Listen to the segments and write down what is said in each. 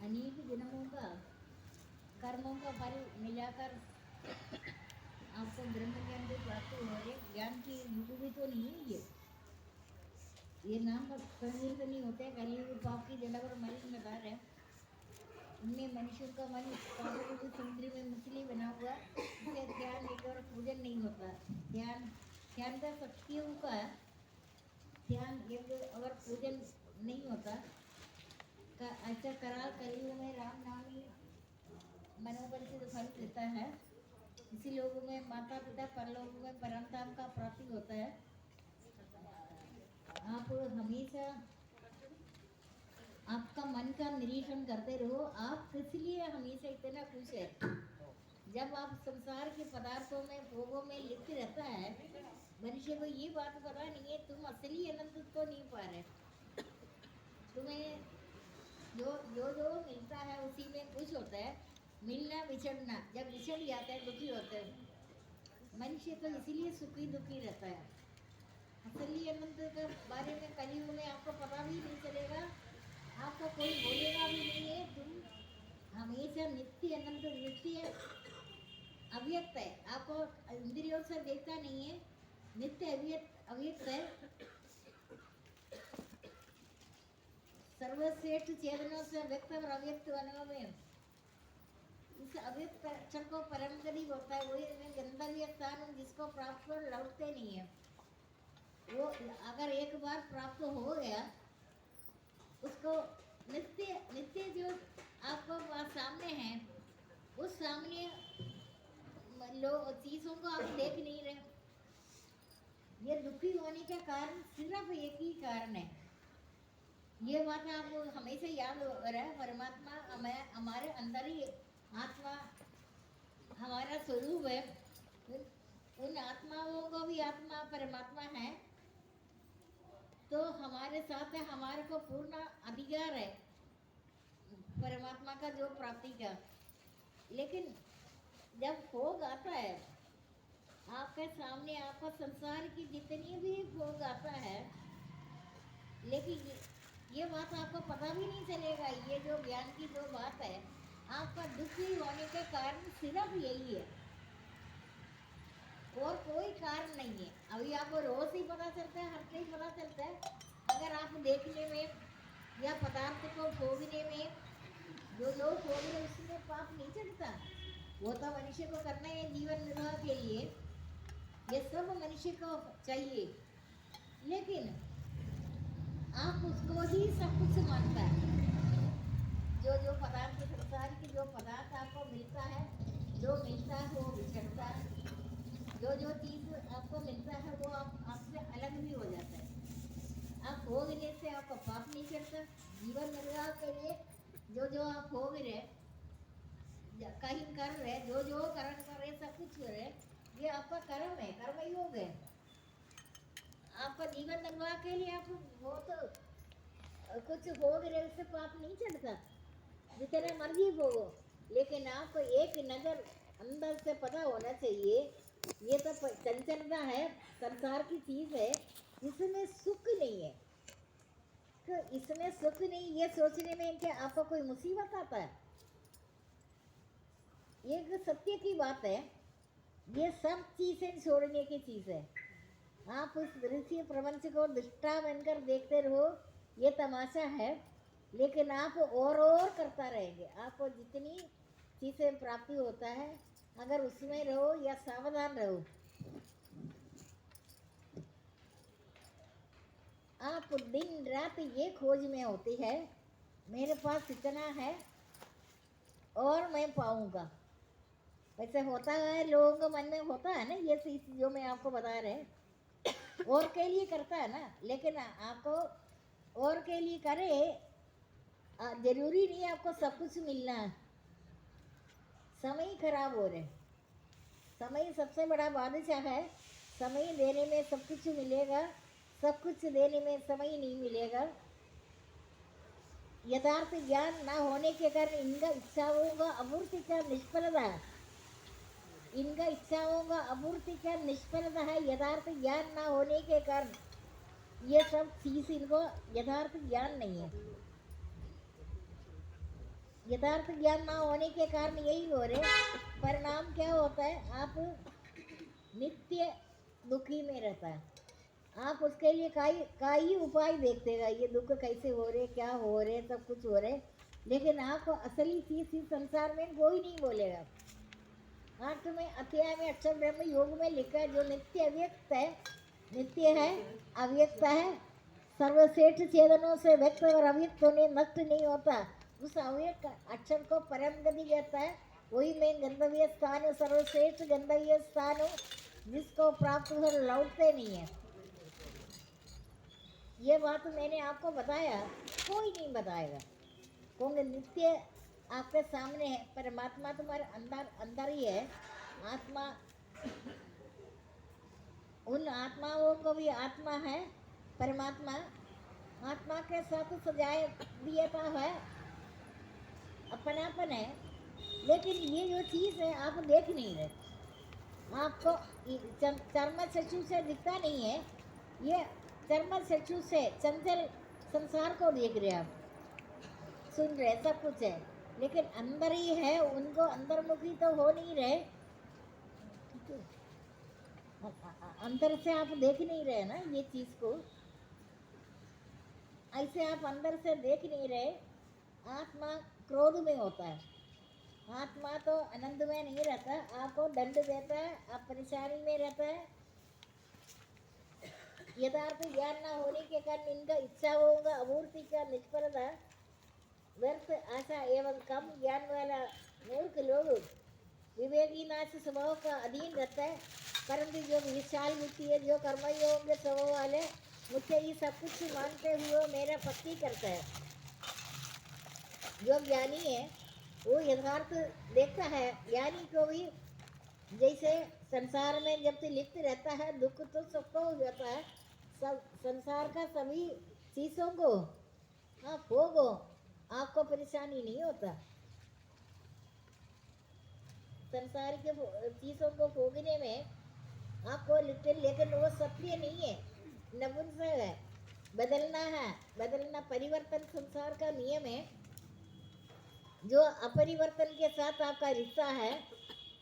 अनेक जन्मों का कर्मों का फल मिलाकर आपको ब्रह्म ज्ञान की प्राप्ति हो रही। ज्ञान की युग भी तो नहीं है ये नाम का संगीत नहीं होते। कलयुग पाप की जड़ा पर मलिन बता रहे हैं। इनमें मनुष्यों का मन पापों के समुद्र में मछली बना हुआ, इसे ध्यान लेकर पूजन नहीं होता। ध्यान ध्यान का शक्तियों का ध्यान यज्ञ अगर पूजन नहीं होता का ऐसा कराल कलयुग में राम नाम ही मनोबल से फल देता है। इसी लोगों में माता पिता परलोक में परम धाम का प्राप्ति होता है। आप हमेशा आपका मन का निरीक्षण करते रहो। आप किस लिए हमेशा इतना खुश है? जब आप संसार के पदार्थों में भोगों में लिप्त रहता है, मनुष्य को ये बात पता नहीं है तुम असली आनंद को नहीं पा रहे। तुम्हें जो जो जो मिलता है उसी में खुश होता है। मिलना बिछड़ना, जब बिछड़ जाता है दुखी होता है मनुष्य, तो इसीलिए सुखी दुखी रहता है। असली आनंद के बारे में कलयुग में आपको पता भी नहीं चलेगा, आपको कोई बोलेगा भी नहीं है। तुम हमेशा नित्य आनंद, नित्य अव्यक्त है। आपको इंद्रियों से देखता नहीं है, नित्य अव्यक्त अव्यक्त है। सर्वश्रेष्ठ चेतनों से व्यक्त और अव्यक्त बनों में इस अव्यक्त अक्षर को परम गति होता है। वही गंतव्य स्थान जिसको प्राप्त कर लौटते नहीं है। वो अगर एक बार प्राप्त हो गया उसको नित्य नित्य जो आपको सामने है, उस सामने चीजों को आप देख नहीं रहे। ये दुखी होने का कारण सिर्फ एक ही कारण है। ये बात आपको हमेशा याद रहे। परमात्मा हमारे अंदर ही आत्मा हमारा स्वरूप है। उन आत्माओं को भी आत्मा परमात्मा है, तो हमारे साथ है। हमारे को पूर्ण अधिकार है परमात्मा का जो प्राप्ति का। लेकिन जब भोग आता है आपके सामने, आपका संसार की जितनी भी भोग आता है, लेकिन ये बात आपको पता भी नहीं चलेगा। ये जो ज्ञान की जो बात है, आपका दुखी होने के कारण सिर्फ यही है और कोई कारण नहीं है। अभी आपको रोज ही पता चलता है, हर कहीं पता चलता है। अगर आप देखने में या पदार्थ को भोगने में जो लोग भोग रहे उसमें पाप नहीं चढ़ता। वो तो मनुष्य को करना है जीवन निर्वाह के लिए, ये सब मनुष्य को चाहिए। लेकिन आप उसको ही सब कुछ मानता है। जो जो पदार्थ संसार की जो पदार्थ आपको मिलता है, जो मिलता है वो बिछड़ता है। जो जो चीज आपको मिलता है वो आपसे अलग भी हो जाता है। आप भोगने से आपका पाप नहीं चढ़ता। जीवन निर्वाह के लिए जो जो आप भोग रहे, कहीं कर रहे, जो जो कर्म कर रहे, सब कुछ कर रहे, ये आपका कर्म है, कर्म योग है। आपका जीवन निर्वाह के लिए आप बहुत कुछ भोग रहे, उससे पाप नहीं चढ़ता। जितने मर्जी भोगो, लेकिन आपको एक नजर अंदर से पता होना चाहिए ये तो चंचलता है, संसार की चीज है, इसमें सुख नहीं है। तो इसमें सुख नहीं, ये सोचने में कि आपको कोई मुसीबत आता है, ये सत्य की बात है। ये सब चीजें छोड़ने की चीज है। आप इस दृश्य प्रपंच को दृष्टा बनकर देखते रहो, ये तमाशा है। लेकिन आप और करता रहेंगे। आपको जितनी चीजें प्राप्ति होता है, अगर उसमें रहो या सावधान रहो, आप दिन रात ये खोज में होती है मेरे पास इतना है और मैं पाऊंगा। वैसे होता है, लोगों के मन में होता है ना ये चीज जो मैं आपको बता रहे, और के लिए करता है ना। लेकिन आपको और के लिए करे, जरूरी नहीं आपको सब कुछ मिलना है। समय खराब हो रहे, समय सबसे बड़ा बादशाह है। समय देने में सब कुछ मिलेगा, सब कुछ देने में समय नहीं मिलेगा। यथार्थ ज्ञान न होने के कारण इनका इच्छाओं का अपूर्ति का निष्फलता है। इनका इच्छाओं का अपूर्ति का निष्फलता है यथार्थ ज्ञान न होने के कारण। ये सब चीज इनको यथार्थ ज्ञान नहीं है। यथार्थ ज्ञान ना होने के कारण यही हो रहे, परिणाम क्या होता है, आप नित्य दुखी में रहता है। आप उसके लिए काई उपाय देखतेगा, ये दुख कैसे हो रहे, क्या हो रहे, सब कुछ हो रहे, लेकिन आपको असली चीज इस संसार में कोई नहीं बोलेगा। 8वें अध्याय में अक्षर ब्रह्म योग में लिखा है, जो नित्य अव्यक्त है, नित्य है, अव्यक्त है, सर्वश्रेष्ठ चेतनों से व्यक्त और अव्यक्त होने नष्ट नहीं होता, उस अव्यक्त अक्षर को परम गति कहता है। वही मैं गंतव्य स्थान हूँ, सर्वश्रेष्ठ गंतव्य स्थान हूँ, जिसको प्राप्त कर लौटते नहीं है। ये बात मैंने आपको बताया, कोई नहीं बताएगा, क्योंकि नित्य आपके सामने है, परमात्मा तुम्हारे अंदर अंदर ही है। आत्मा, उन आत्माओं को भी आत्मा है, परमात्मा आत्मा के साथ सजाए दिया है, अपनापन है, लेकिन ये जो चीज़ है आप देख नहीं रहे, आपको चर्म चक्षु से दिखता नहीं है, ये चर्म चक्षु से चंचल संसार को देख रहे, आप सुन रहे, सब कुछ है, लेकिन अंदर ही है, उनको अंतर्मुखी तो हो नहीं रहे, अंदर से आप देख नहीं रहे ना ये चीज को, ऐसे आप अंदर से देख नहीं रहे। आत्मा क्रोध में होता है, आत्मा तो आनंद में नहीं रहता, आपको दंड देता है, आप परेशानी में रहता है। यथार्थ ज्ञान न होने के कारण इनका इच्छा होगा अपूर्ति का निष्फलता, व्यर्थ आशा एवं कम ज्ञान वाला मूर्ख लोग विवेकी नाश स्वभाव का अधीन रहता है, परंतु जो विशाल बुद्धि है, जो कर्मयोग स्वभाव वाले मुझसे ये सब कुछ मानते हुए मेरा भक्ति करता है, जो ज्ञानी है वो यथार्थ देखता है। ज्ञानी को भी जैसे संसार में जब से लिप्त रहता है, दुख तो सबको हो जाता है, सब संसार का सभी चीज़ों को आप भोगो, आपको परेशानी नहीं होता, संसार के चीज़ों को भोगने में आपको लिप्त, लेकिन वो सत्य नहीं है, नपुंसक है, बदलना है, बदलना परिवर्तन संसार का नियम है। जो अपरिवर्तन के साथ आपका रिश्ता है,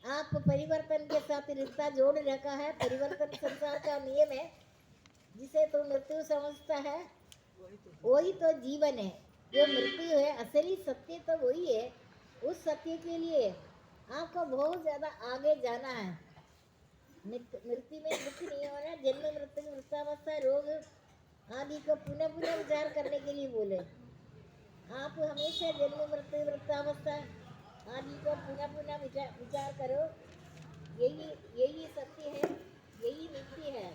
आप परिवर्तन के साथ रिश्ता जोड़ रखा है, परिवर्तन संसार का नियम है, जिसे तो मृत्यु समझता है वही तो जीवन है। जो मृत्यु है असली सत्य तो वही है, उस सत्य के लिए आपको बहुत ज़्यादा आगे जाना है। मृत्यु में दुख नहीं होना, जन्म मृत्यु वृद्धावस्था रोग आदि को पुनः पुनः विचार करने के लिए बोले। आप हमेशा जन्म मृत्यु वृद्धावस्था आदि को पुनः पुनः विचार करो, यही यही सत्य है, यही नित्य है।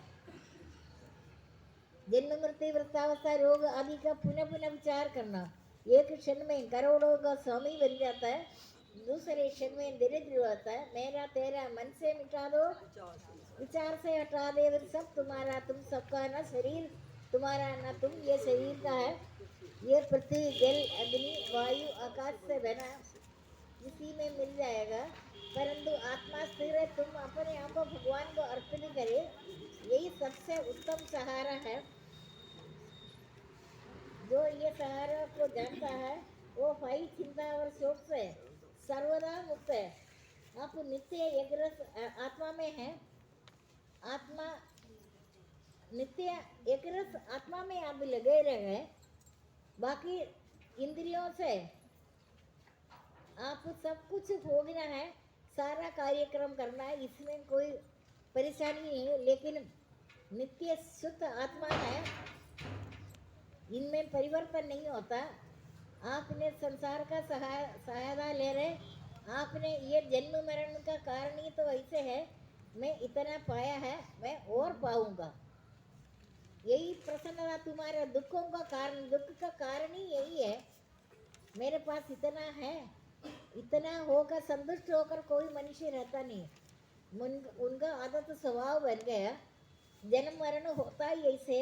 जन्म मृत्यु वृद्धावस्था रोग आदि का पुनः पुनः विचार करना, एक क्षण में करोड़ों का स्वामी बन जाता है, दूसरे क्षण में दरिद्र होता है। मेरा तेरा मन से मिटा दो, विचार से हटा दे, सब तुम्हारा तुम सबका, न शरीर तुम्हारा न तुम ये शरीर का है, ये पृथ्वी जल अग्नि वायु आकाश से बना, इसी में मिल जाएगा, परंतु आत्मा स्थिर है, तुम अपने आप को भगवान को अर्पित करे, यही सबसे उत्तम सहारा है। जो ये सहारा को जानता है वो भय चिंता और शोक से सर्वदा मुक्त है। आप नित्य एक रस आत्मा में है, आत्मा नित्य एक रस आत्मा में आप लगे रहे, बाकी इंद्रियों से आप सब कुछ भोगना है, सारा कार्यक्रम करना है, इसमें कोई परेशानी नहीं है, लेकिन नित्य शुद्ध आत्मा है, इनमें परिवर्तन नहीं होता। आपने संसार का सहायता ले रहे, आपने ये जन्म मरण का कारण ही तो ऐसे है, मैं इतना पाया है, मैं और पाऊंगा, यही प्रसन्नता तुम्हारे दुखों का कारण, दुख का कारण ही यही है, मेरे पास इतना है, इतना होकर संतुष्ट होकर कोई मनुष्य रहता नहीं, उनका आदत स्वभाव बन गया, जन्म मरण होता ही ऐसे,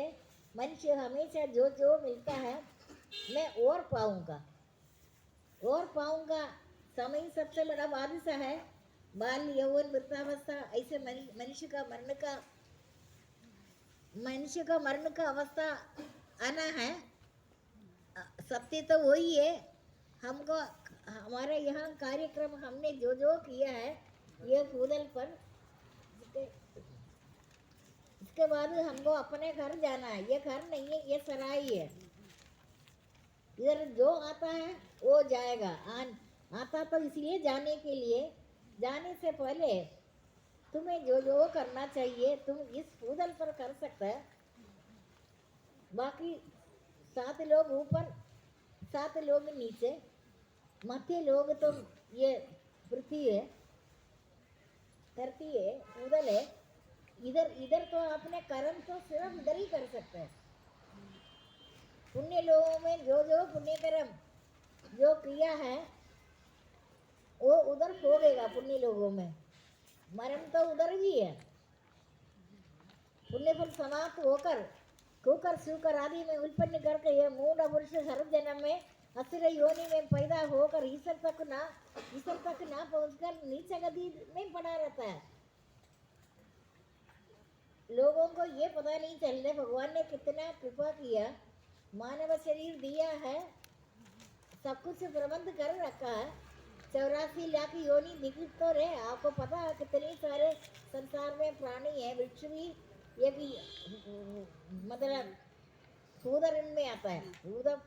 मनुष्य हमेशा जो जो मिलता है मैं और पाऊंगा, और पाऊंगा, समय सबसे बड़ा बादशाह है, बाल यौवन वृद्धावस्था, ऐसे मनुष्य का मरण का अवस्था आना है, सत्य तो वही है, हमको हमारे यहाँ कार्यक्रम हमने जो जो किया है ये फूदल पर, इसके बाद हमको अपने घर जाना है। ये घर नहीं है, ये सराय है। इधर जो आता है वो जाएगा। आता तो इसलिए जाने के लिए, जाने से पहले तुम्हें जो जो करना चाहिए तुम इस फूदल पर कर सकते है। बाकी 7 लोग ऊपर, 7 लोग नीचे, मध्य लोग तो ये पृथ्वी है, धरती है, फूदल है। इधर इधर तो अपने कर्म तो सिर्फ इधर ही कर सकते हैं। पुण्य लोगों में जो जो पुण्य कर्म जो किया है वो उधर भोगेगा। पुण्य लोगों में मरण तो उधर ही है। पुण्य फल समाप्त होकर कुकर सुकर आदि में उत्पन्न करके ये मूढ़ पुरुष हर जन्म में असुर योनि में पैदा होकर ईश्वर तक ना पहुंचकर नीचे गति में पड़ा रहता है। लोगों को ये पता नहीं चल रहा भगवान ने कितना कृपा किया, मानव शरीर दिया है, सब कुछ प्रबंध कर रखा है। 84 लाख योनि दिख तो रहे, आपको पता है कितने सारे संसार में प्राणी है। वृक्ष भी ये भी मतलब उदर में आता है, उदर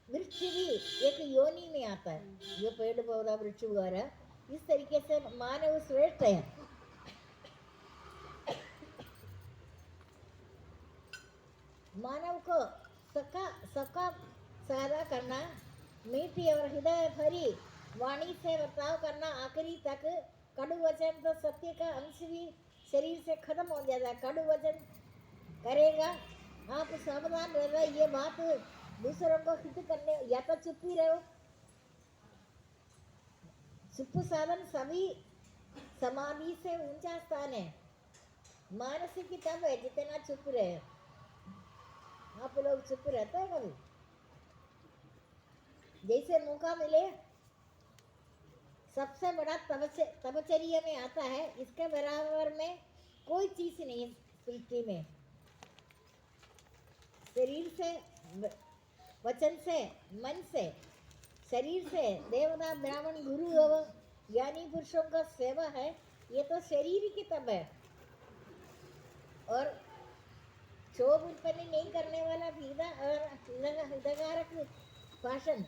वृक्ष भी एक योनि में आता है। ये पेड़ पौधा वृक्ष वगैरह इस तरीके से मानव श्रेष्ठ है। मानव को सबका सहायता करना, मीठी और हृदय भरी वाणी से बर्ताव करना, आखिरी तक कड़ू वचन तो सत्य का अंश भी शरीर से खत्म हो जाता है। कड़ू वचन करेगा आप सावधान रहना, ये बात दूसरों को हित करने, या तो चुप ही रहो। चुप साधन सभी समाधि से ऊंचा स्थान है। मानसिक तब है जितना चुप रहे। आप लोग चुप रहते हैं कभी? जैसे मौका मिले, सबसे बड़ा तपचर्या में आता है। इसके बराबर में कोई चीज नहीं है सृष्टि में। शरीर से, वचन से, मन से, शरीर से देवता ब्राह्मण गुरु एवं ज्ञानी पुरुषों का सेवा है। ये तो शरीर की तप है। और क्षोभ उत्पन्न नहीं करने वाला सीधा और हितकारक भाषण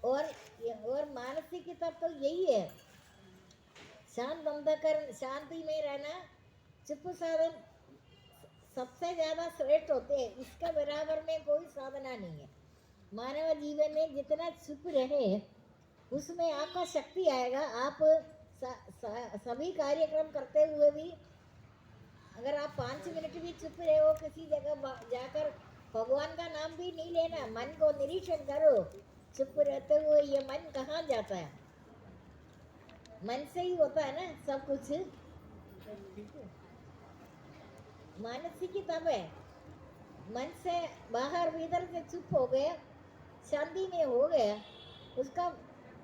और मानसिक तप तो यही है। शांत अंधकरण, शांति में रहना, चुप साधन सबसे ज्यादा श्रेष्ठ होते हैं। इसका बराबर में कोई साधना नहीं है। मानव जीवन में जितना चुप रहे उसमें आपका शक्ति आएगा। आप सभी कार्यक्रम करते हुए भी अगर आप 5 मिनट भी चुप रहे हो, किसी जगह जाकर भगवान का नाम भी नहीं लेना, मन को निरीक्षण करो। चुप रहते हुए ये मन कहाँ जाता है? मन से ही होता है ना सब कुछ। मानसिक तब है, मन से बाहर भीतर से चुप हो गया, शांति में हो गया,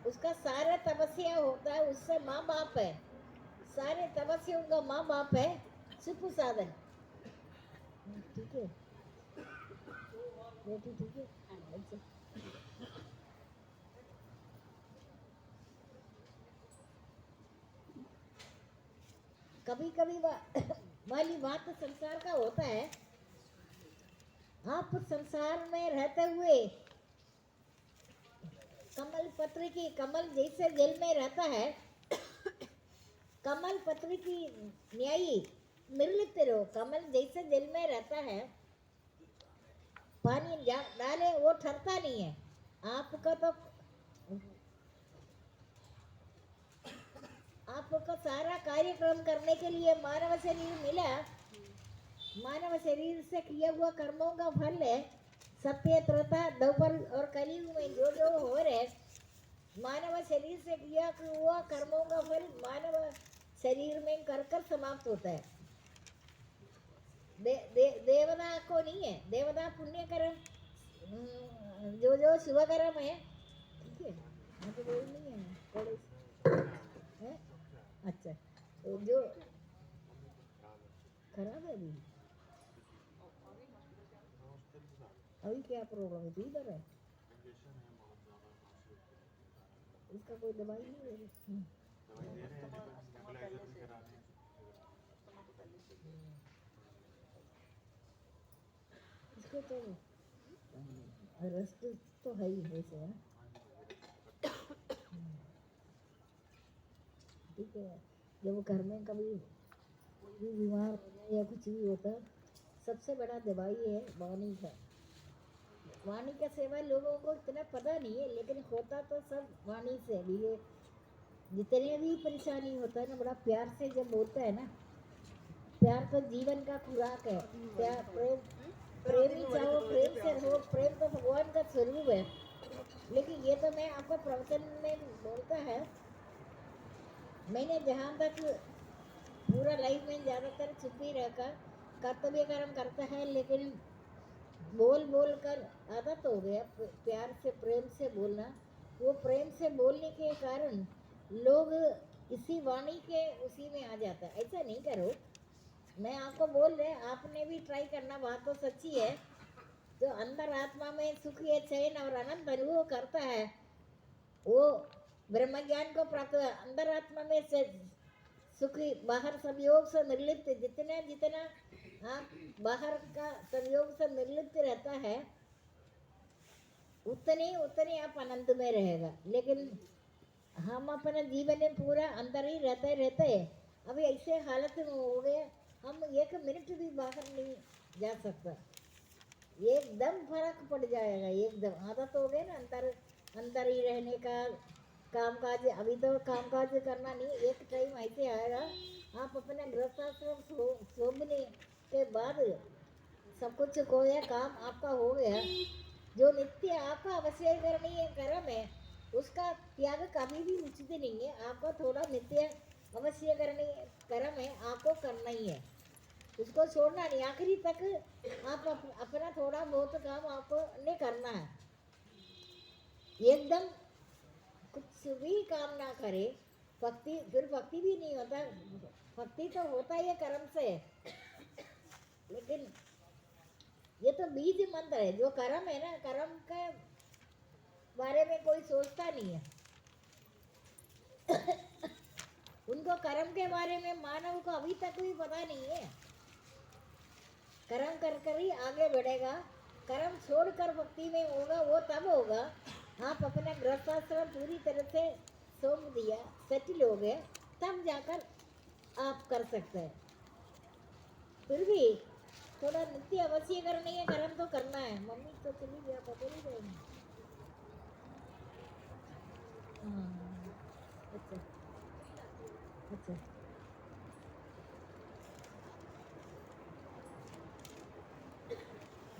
उसका सारा तपस्या होता है। उससे माँ बाप है, सारे तपस्याओं का माँ बाप है चुप साधन। ठीक है बेटी, ठीक है। अच्छा, कभी कभी वाली बात संसार का होता है। आप संसार में रहते हुए कमल पत्र की, कमल जैसे जल में रहता है, कमल पत्र की न्यायी निर्लिप्त रहो। कमल जैसे जल में रहता है, पानी डाले वो ठरता नहीं है। आपको सारा कार्यक्रम करने के लिए मानव शरीर मिला। मानव शरीर से किया हुआ कर्मों का फल है। सत्य, त्रेता, द्वापर और कलयुग में जो जो हो रहे, मानव शरीर से किया हुआ कर्मों का फल मानव शरीर में कर कर समाप्त होता है। देवता को नहीं है। देवता पुण्य कर्म, जो जो शुभ कर्म है, ठीक है। मुझे बोल नहीं है थोड़े है। अच्छा, तो जो खराब है अभी क्या प्रॉब्लम है? इधर है इसका कोई दवाई नहीं है। इसको तो रेस्ट तो है ही वैसे है। ठीक है, जब घर में कभी कोई भी बीमार हो जाए या कुछ भी होता है, सबसे बड़ा दवाई है वाणी का। वाणी का सेवा लोगों को इतना पता नहीं है, लेकिन होता तो सब वाणी से भी है। जितने भी परेशानी होता है ना, बड़ा प्यार से जब बोलता है ना, प्यार तो जीवन का खुराक है। प्यार प्रेम, प्रेम ही चाहो, प्रेम से रहो। प्रेम तो भगवान का स्वरूप है। लेकिन ये तो मैं आपको प्रवचन में बोलता है, मैंने जहाँ तक पूरा लाइफ में ज़्यादातर चुप ही रहकर कर्तव्य कर्म करता है, लेकिन बोल बोल कर आदत हो गया प्यार से प्रेम से बोलना। वो प्रेम से बोलने के कारण लोग इसी वाणी के उसी में आ जाता है। ऐसा नहीं करो, मैं आपको बोल रहे, आपने भी ट्राई करना, बात तो सच्ची है। जो अंदर आत्मा में सुख या चैन और आनंद अनुभव करता है, वो ब्रह्म ज्ञान को प्राप्त। अंदर आत्मा में से सुखी, बाहर संयोग से निर्लिप्त, जितना जितना आप बाहर का संयोग से निर्लिप्त रहता है, उतने उतने आप आनंद में रहेगा। लेकिन हम अपने जीवन में पूरा अंदर ही रहते रहते अभी ऐसे हालत में हो गए, हम एक मिनट भी बाहर नहीं जा सकता। एकदम फर्क पड़ जाएगा, एकदम आदत हो गया ना अंदर अंदर ही रहने का। काम काज अभी तो काम काज करना नहीं, एक टाइम ऐसे आएगा आप अपने गृहस्थाश्रम शोभने के बाद सब कुछ खोया, काम आपका हो गया। जो नित्य आपका अवश्य करणीय कर्म है, उसका त्याग कभी भी उचित नहीं है। आपको थोड़ा नित्य अवश्य करणीय कर्म है, आपको करना ही है, उसको छोड़ना नहीं। आखिरी तक आप अपना थोड़ा बहुत काम आपको नहीं करना है। एकदम कुछ भी काम ना करे, भक्ति फिर भक्ति भी नहीं होता। भक्ति तो होता ही है कर्म से, लेकिन ये तो बीज मंत्र है। जो कर्म है ना, कर्म के बारे में कोई सोचता नहीं है। उनको कर्म के बारे में मानव को अभी तक भी पता नहीं है। कर्म कर कर ही आगे बढ़ेगा। कर्म छोड़कर भक्ति में होगा, वो तब होगा आप अपना गृहस्थाश्रम पूरी तरह से सौंप दिया, सेटल हो गए, तब जाकर आप कर सकते हैं। फिर भी थोड़ा नित्य अवश्य करनी है, कर्म तो करना है। मम्मी तो चली गया, पता नहीं जाएंगे। अच्छा अच्छा,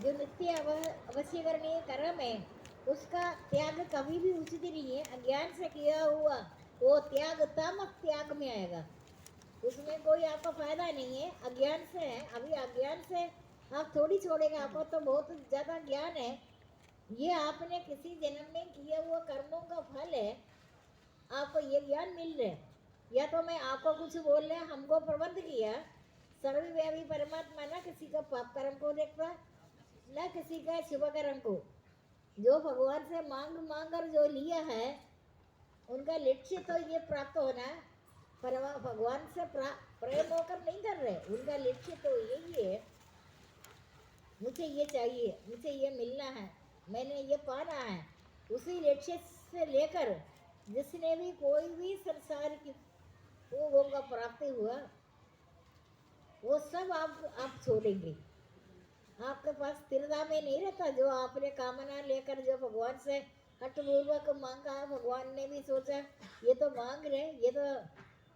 जो नित्य अवश्य करनीय कर्म है, उसका त्याग कभी भी उचित नहीं है। अज्ञान से किया हुआ वो त्याग तमक त्याग में आएगा, उसमें कोई आपको फायदा नहीं है। अज्ञान से है, अभी अज्ञान से आप थोड़ी छोड़ेगा, आपको तो बहुत ज्यादा ज्ञान है। ये आपने किसी जन्म में किए हुए कर्मों का फल है, आपको ये ज्ञान मिल रहा है। या तो मैं आपको कुछ बोल रहे, हमको प्रबंध किया। सर्वव्यापी परमात्मा ना किसी का पाप कर्म को देखता, न किसी का शुभ कर्म को। जो भगवान से मांग मांग कर जो लिया है, उनका लक्ष्य तो ये प्राप्त होना है। पर वह भगवान से प्रेम होकर नहीं कर रहे, उनका लक्ष्य तो यही है, मुझे ये चाहिए, मुझे ये मिलना है, मैंने ये पाना है। उसी लक्ष्य से लेकर जिसने भी कोई भी संसार की भोगों का प्राप्ति हुआ, वो सब आप छोड़ेंगे। आपके पास स्थिरता में नहीं रहता। जो आपने कामना लेकर जो भगवान से हठपूर्वक मांगा है, भगवान ने भी सोचा ये तो मांग रहे, ये तो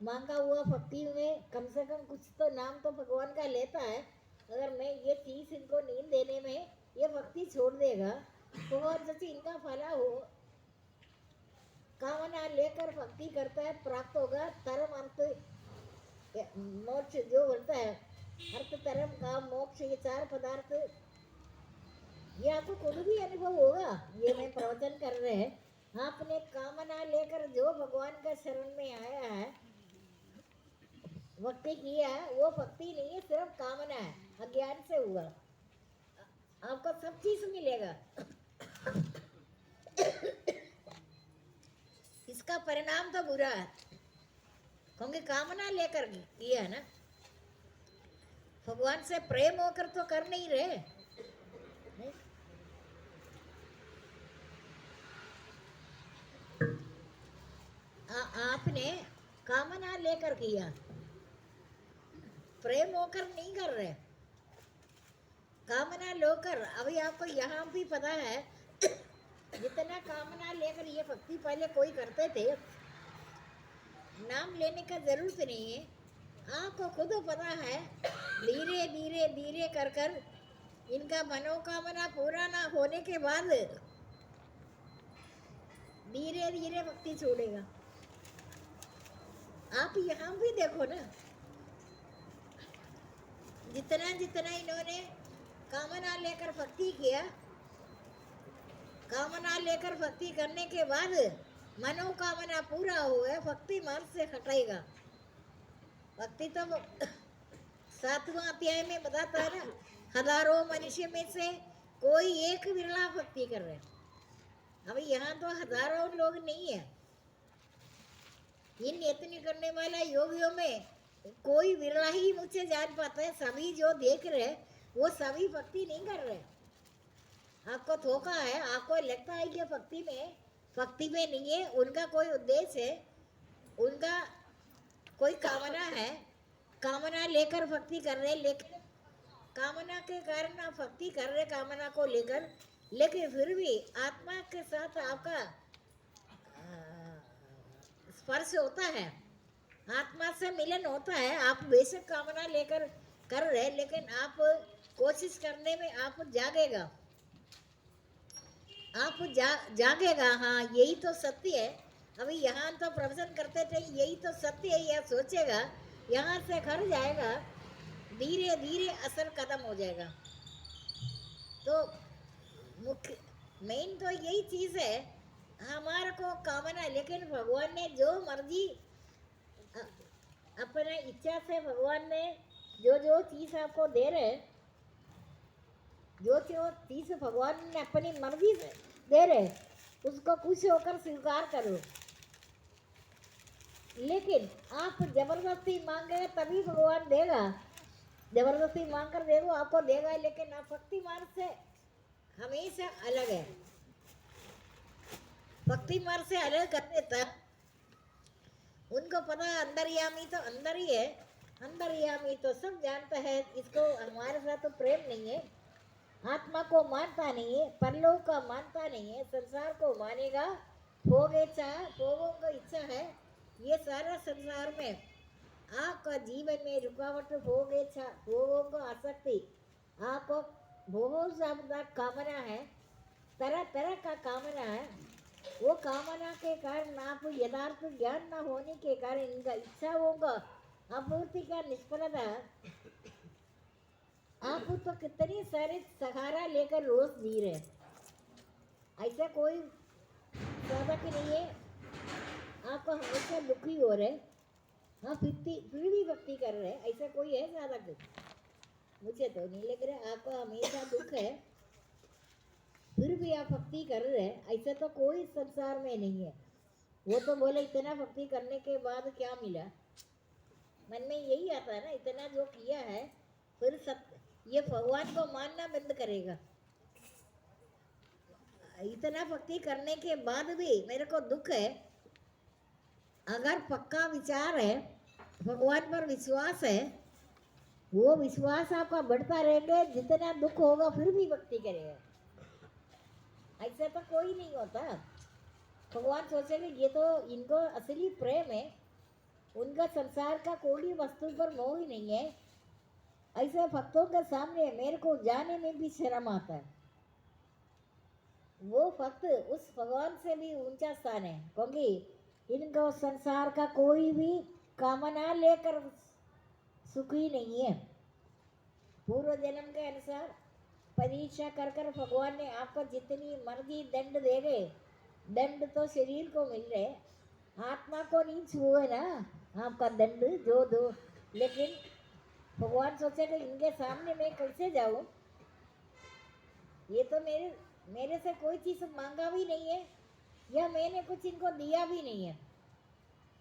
मांगा हुआ भक्ति में कम से कम कुछ तो नाम तो भगवान का लेता है। अगर मैं ये चीज़ इनको नहीं देने में ये भक्ति छोड़ देगा, तो और जैसे इनका फला हो, कामना लेकर भक्ति करता है, प्राप्त होगा धर्म अर्थ मोक्ष। जो बोलता है अर्थ धर्म काम मोक्ष, ये चार पदार्थ, ये आपको खुद भी अनुभव होगा। ये मैं प्रवचन कर रहे हैं, आपने कामना लेकर जो भगवान का शरण में आया है, भक्ति किया है, वो भक्ति नहीं है, सिर्फ कामना है, अज्ञान से हुआ। आपको सब चीज मिलेगा। इसका परिणाम तो बुरा है, क्योंकि कामना लेकर किया है ना। भगवान से प्रेम होकर तो कर नहीं रहे, नहीं? आपने कामना लेकर किया, प्रेम होकर नहीं कर रहे, कामना लेकर। अभी आपको यहाँ भी पता है जितना कामना लेकर ये भक्ति पहले कोई करते थे, नाम लेने का जरूरत नहीं है, आपको खुद पता है। धीरे धीरे धीरे कर कर इनका मनोकामना पूरा ना होने के बाद धीरे धीरे भक्ति छोड़ेगा। आप यहाँ भी देखो ना, जितना जितना इन्होंने कामना लेकर भक्ति किया, कामना लेकर भक्ति करने के बाद मनोकामना पूरा हुआ, भक्ति मार्ग से हटेगा। भक्ति तो 7वां अध्याय में बताता है ना, हजारों मनुष्य में से कोई एक विरला भक्ति कर रहे। अभी यहाँ तो हजारों लोग नहीं है, इन यत्न करने वाला योगियों में कोई विरला ही मुझे जान पाता है। सभी जो देख रहे वो सभी भक्ति नहीं कर रहे। आपको धोखा है, आपको लगता है कि भक्ति में नहीं है, उनका कोई उद्देश्य है, उनका कोई कामना है, कामना लेकर भक्ति कर रहे, लेकिन कामना के कारण आप भक्ति कर रहे कामना को लेकर, लेकिन फिर भी आत्मा के साथ आपका स्पर्श होता है, आत्मा से मिलन होता है। आप बेशक कामना लेकर कर रहे, लेकिन आप कोशिश करने में आप जागेगा, आप जागेगा। हाँ, यही तो सत्य है। अभी यहाँ तो प्रवचन करते थे, यही तो सत्य है, यह सोचेगा, यहाँ से घर जाएगा, धीरे धीरे असर कदम हो जाएगा। तो मुख्य मेन तो यही चीज़ है, हमारे को कामना, लेकिन भगवान ने जो मर्जी अपने इच्छा से भगवान ने जो चीज़ आपको दे रहे, जो चीज़ भगवान ने अपनी मर्जी से दे रहे, उसको खुश होकर स्वीकार करो। लेकिन आप जबरदस्ती मांगे तभी भगवान देगा, जबरदस्ती मांग कर देखो आपको देगा, लेकिन आप भक्ति मार्ग से हमेशा अलग है। भक्ति मार्ग से अलग कर देता, उनको पता अंतर्यामी तो अंदर ही है, अंतर्यामी तो सब जानता है, इसको हमारे साथ तो प्रेम नहीं है, आत्मा को मानता नहीं है, परलोक का मानता नहीं है, संसार को मानेगा, भोग इच्छा, भोगों का इच्छा है। ये सारा संसार में आपका जीवन में रुकावट, भोग इच्छा, भोगों को आसक्ति, आपको बहुत ज्यादा कामना है, तरह तरह का कामना है। वो कामना के कारण आप यथार्थ ज्ञान न होने के कारण इनका इच्छाओं का आपूर्ति का निष्फलता, आप तो कितनी सारे सहारा लेकर रोज जी रहे, ऐसा कोई साधक नहीं है। आपको हमेशा दुखी हो रहे, हाँ फिर भी भक्ति कर रहे, ऐसा कोई है साधक? मुझे तो नहीं लग रहा। आपको हमेशा दुख है, फिर भी आप भक्ति कर रहे हैं, ऐसा तो कोई संसार में नहीं है। वो तो बोले इतना भक्ति करने के बाद क्या मिला, मन में यही आता है ना, इतना जो किया है, फिर ये भगवान को मानना बंद करेगा। इतना भक्ति करने के बाद भी मेरे को दुख है। अगर पक्का विचार है, भगवान पर विश्वास है, वो विश्वास आपका बढ़ता रहेगा, जितना दुख होगा फिर भी भक्ति करेगा। ऐसा तो कोई नहीं होता। भगवान सोचेंगे ये तो इनको असली प्रेम है, उनका संसार का कोई वस्तु पर मोह ही नहीं है। ऐसे भक्तों के सामने मेरे को जाने में भी शर्म आता है। वो भक्त उस भगवान से भी ऊंचा स्थान है, क्योंकि इनको संसार का कोई भी कामना लेकर सुखी नहीं है। पूर्व जन्म के अनुसार परीक्षा कर कर भगवान ने आपको जितनी मर्जी दंड दे गए, दंड तो शरीर को मिल रहे, आत्मा को नहीं छुए ना आपका दंड जो दो। लेकिन भगवान सोचेगा इनके सामने मैं कैसे जाऊं, ये तो मेरे से कोई चीज़ मांगा भी नहीं है, या मैंने कुछ इनको दिया भी नहीं है,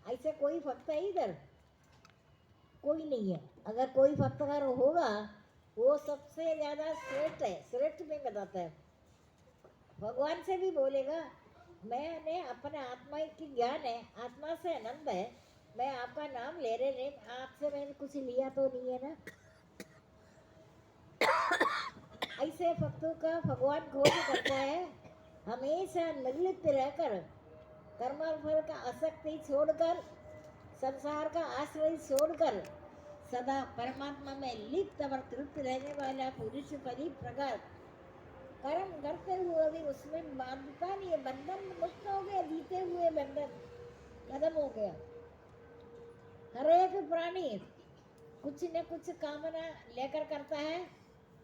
ऐसे कोई भक्त है इधर? कोई नहीं है। अगर कोई भक्त अगर होगा, वो सबसे ज्यादा श्रेष्ठ है, श्रेष्ठ में बताता है। भगवान से भी बोलेगा, मैंने अपने आत्मा की ज्ञान है, आत्मा से आनंद है, मैं आपका नाम ले रहे नहीं, आपसे मैंने कुछ लिया तो नहीं है ना। ऐसे भक्तों का भगवान खोज करता है। हमेशा निर्लिप्त रहकर, कर्म फल का आसक्ति छोड़कर, संसार का आश्रय छोड़कर, सदा परमात्मा में लिप्त और तृप्त रहने वाला पुरुष परिप्रकार कर्म करते हुए भी उसमें बांधता नहीं है। बंधन मुक्त हो गया, जीते हुए बंधन खत्म हो गया। हर एक प्राणी कुछ न कुछ कामना लेकर करता है,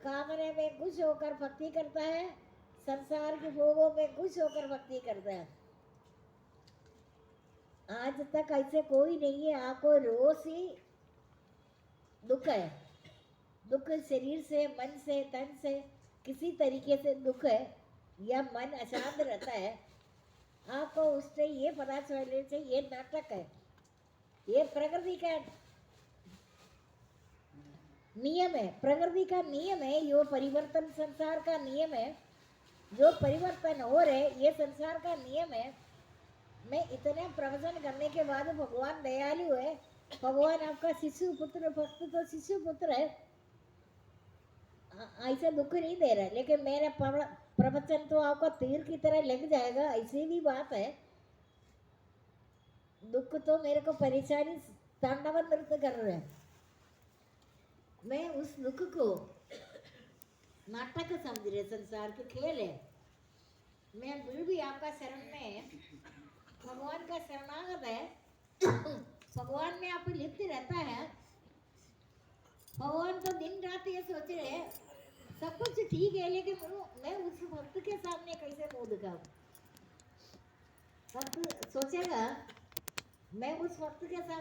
कामना में खुश होकर भक्ति करता है, संसार के भोगों में खुश होकर भक्ति करता है। आज तक ऐसे कोई नहीं है। आपको रोज ही दुख है, दुख शरीर से, मन से, तन से, किसी तरीके से दुख है या मन अशांत रहता है, आपको उससे ये पता चलने से ये नाटक है, ये प्रकृति का नियम है, प्रकृति का नियम है, यो परिवर्तन संसार का नियम है, जो परिवर्तन हो रहे ये संसार का नियम है। मैं इतने प्रवचन करने के बाद भगवान दयालु है, भगवान आपका शिशु पुत्र, भक्त तो शिशु पुत्र है, ऐसा दुख नहीं दे रहा है, लेकिन मेरा प्रवचन तो आपका तीर की तरह लग जाएगा, ऐसी भी बात है। दुख तो मेरे को परेशानी तांडव नृत्य कर रहे हैं, मैं उस दुख को नाटक समझ रहे, संसार के खेल है। मैं फिर भी आपका शरण में भगवान का शरणागत है। भगवान में आप लिप्त रहता है। भगवान तो दिन रात ये सोच रहे हैं सब कुछ ठीक है, लेकिन मैं उस भक्त के सामने कैसे मुंह दिखाऊं? भक्त सोचेगा मैं उस भक्त के सामने